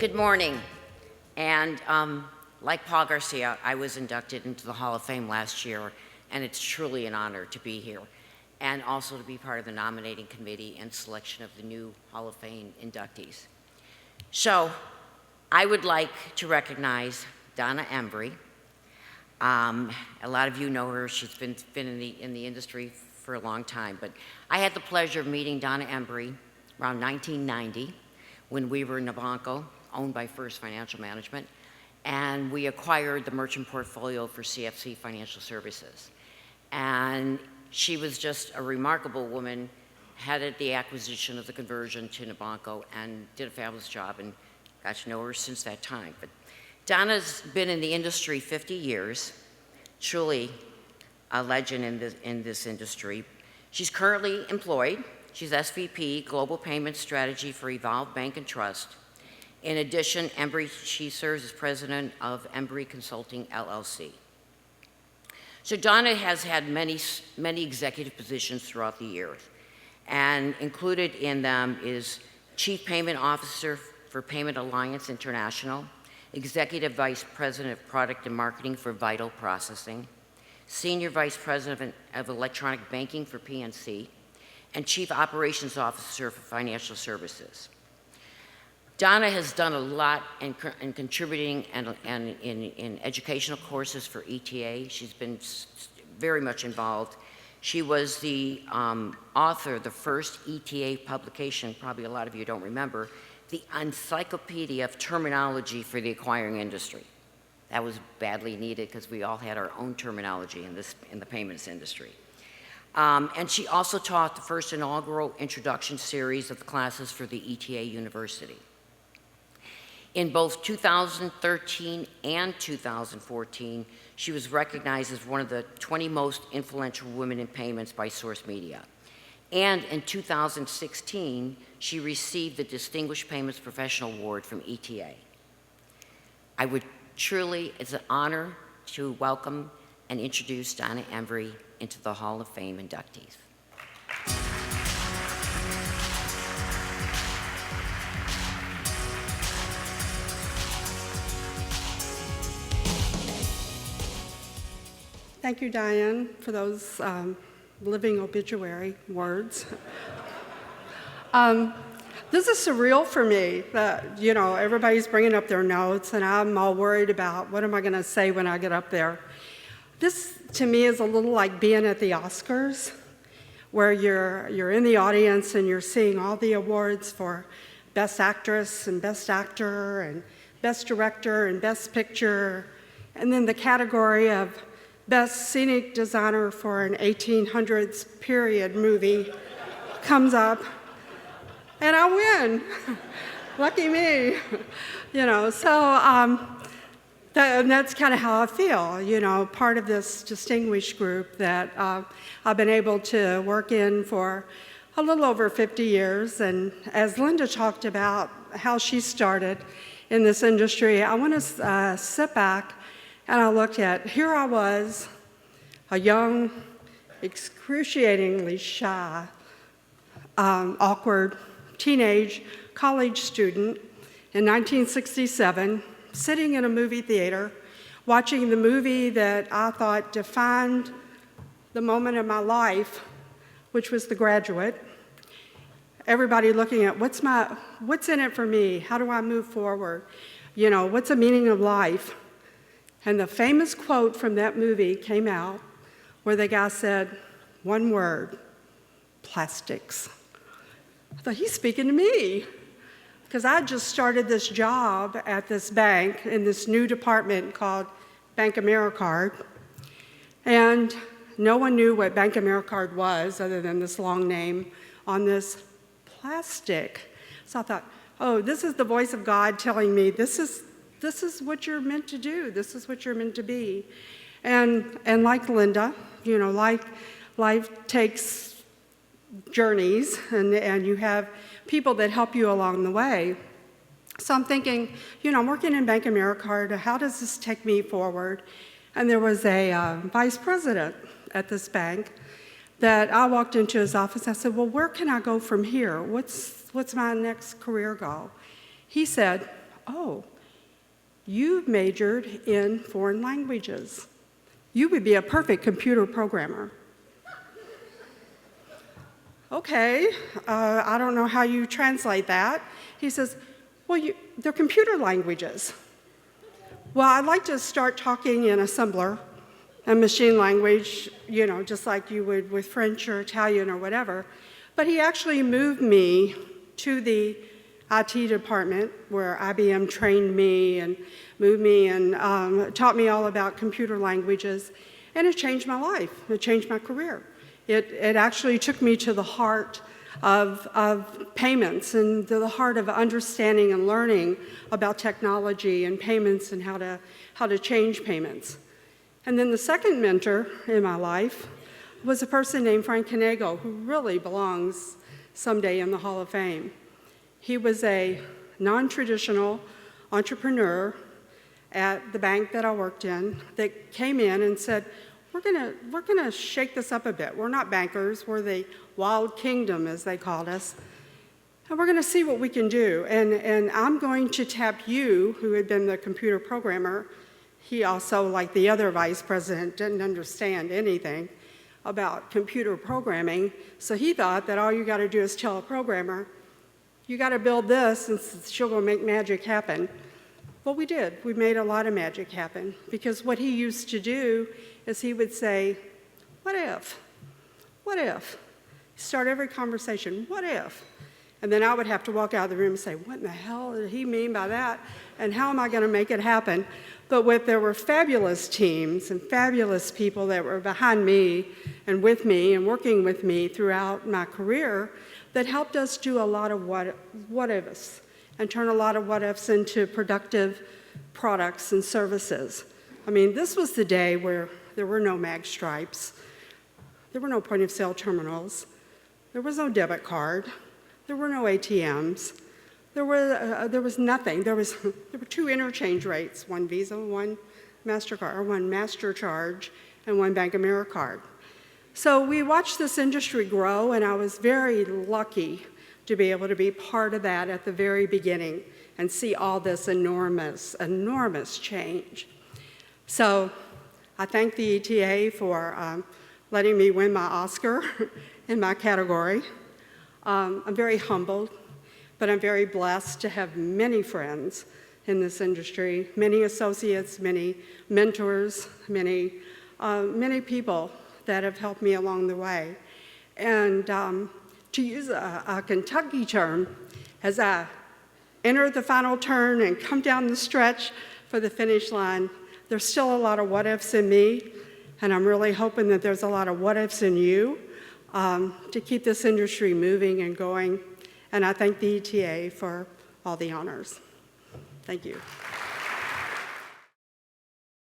Good morning. And like Paul Garcia, I was inducted into the Hall of Fame last year, and it's truly an honor to be here, and also to be part of the nominating committee and selection of the new Hall of Fame inductees. So I would like to recognize Donna Embry. A lot of you know her. She's been in the industry for a long time, but I had the pleasure of meeting Donna Embry around 1990 when we were in Boca, owned by First Financial Management, and we acquired the merchant portfolio for CFC Financial Services. And she was just a remarkable woman, headed the acquisition of the conversion to Nabanco, and did a fabulous job, and got to know her since that time. But Donna's been in the industry 50 years, truly a legend in this industry. She's currently employed. She's SVP, Global Payment Strategy for Evolve Bank and Trust. In addition, she serves as president of Embry Consulting, LLC. So Donna has had many executive positions throughout the years, and included in them is Chief Payment Officer for Payment Alliance International, Executive Vice President of Product and Marketing for Vital Processing, Senior Vice President of Electronic Banking for PNC, and Chief Operations Officer for Financial Services. Donna has done a lot in contributing and in educational courses for ETA. She's been very much involved. She was the author of the first ETA publication, probably a lot of you don't remember, the Encyclopedia of Terminology for the Acquiring Industry. That was badly needed because we all had our own terminology in the payments industry. And she also taught the first inaugural introduction series of the classes for the ETA University. In both 2013 and 2014, she was recognized as one of the 20 most influential women in payments by Source Media. And in 2016, she received the Distinguished Payments Professional Award from ETA. It's an honor to welcome and introduce Donna Embry into the Hall of Fame inductees. Thank you, Diane, for those living obituary words. This is surreal for me that, everybody's bringing up their notes and I'm all worried about what am I going to say when I get up there. This, to me, is a little like being at the Oscars, where you're in the audience and you're seeing all the awards for Best Actress and Best Actor and Best Director and Best Picture, and then the category of Best Scenic Designer for an 1800s period movie comes up, and I win. Lucky me. That's kind of how I feel, part of this distinguished group that I've been able to work in for a little over 50 years. And as Linda talked about how she started in this industry, I want to sit back and I looked at, here I was, a young, excruciatingly shy, awkward teenage college student in 1967, sitting in a movie theater, watching the movie that I thought defined the moment of my life, which was The Graduate. Everybody looking at what's in it for me? How do I move forward? What's the meaning of life? And the famous quote from that movie came out where the guy said, one word, plastics. I thought, he's speaking to me. Because I just started this job at this bank in this new department called Bank AmeriCard. And no one knew what Bank AmeriCard was other than this long name on this plastic. So I thought, oh, this is the voice of God telling me this is what you're meant to do. This is what you're meant to be. And like Linda, life takes journeys, and you have people that help you along the way. So I'm thinking, I'm working in Bank AmeriCard. How does this take me forward? And there was a vice president at this bank that I walked into his office. I said, well, where can I go from here? What's my next career goal? He said, oh, you majored in foreign languages. You would be a perfect computer programmer. Okay, I don't know how you translate that. He says, well, they're computer languages. Well, I'd like to start talking in assembler and machine language, you know, just like you would with French or Italian or whatever. But he actually moved me to the IT department where IBM trained me and moved me and taught me all about computer languages. And it changed my life. It changed my career. It actually took me to the heart of payments and to the heart of understanding and learning about technology and payments and how to change payments. And then the second mentor in my life was a person named Frank Canego, who really belongs someday in the Hall of Fame. He was a non-traditional entrepreneur at the bank that I worked in that came in and said, we're gonna shake this up a bit. We're not bankers, we're the wild kingdom, as they called us. And we're gonna see what we can do. And I'm going to tap you, who had been the computer programmer. He also, like the other vice president, didn't understand anything about computer programming. So he thought that all you gotta do is tell a programmer, you gotta build this and she'll go make magic happen. Well, we did. We made a lot of magic happen because what he used to do is he would say, what if? What if? Start every conversation, what if? And then I would have to walk out of the room and say, what in the hell did he mean by that? And how am I gonna make it happen? But there were fabulous teams and fabulous people that were behind me and working with me throughout my career that helped us do a lot of what ifs and turn a lot of what ifs into productive products and services. I mean, this was the day where there were no mag stripes, there were no point of sale terminals, there was no debit card, there were no ATMs, there was nothing. There were two interchange rates, one Visa, one MasterCard, or one MasterCharge, and one Bank of America card. So we watched this industry grow, and I was very lucky to be able to be part of that at the very beginning and see all this enormous, enormous change. So I thank the ETA for letting me win my Oscar in my category. I'm very humbled, but I'm very blessed to have many friends in this industry, many associates, many mentors, many people that have helped me along the way. And to use a Kentucky term, as I enter the final turn and come down the stretch for the finish line, there's still a lot of what ifs in me, and I'm really hoping that there's a lot of what ifs in you to keep this industry moving and going. And I thank the ETA for all the honors. Thank you.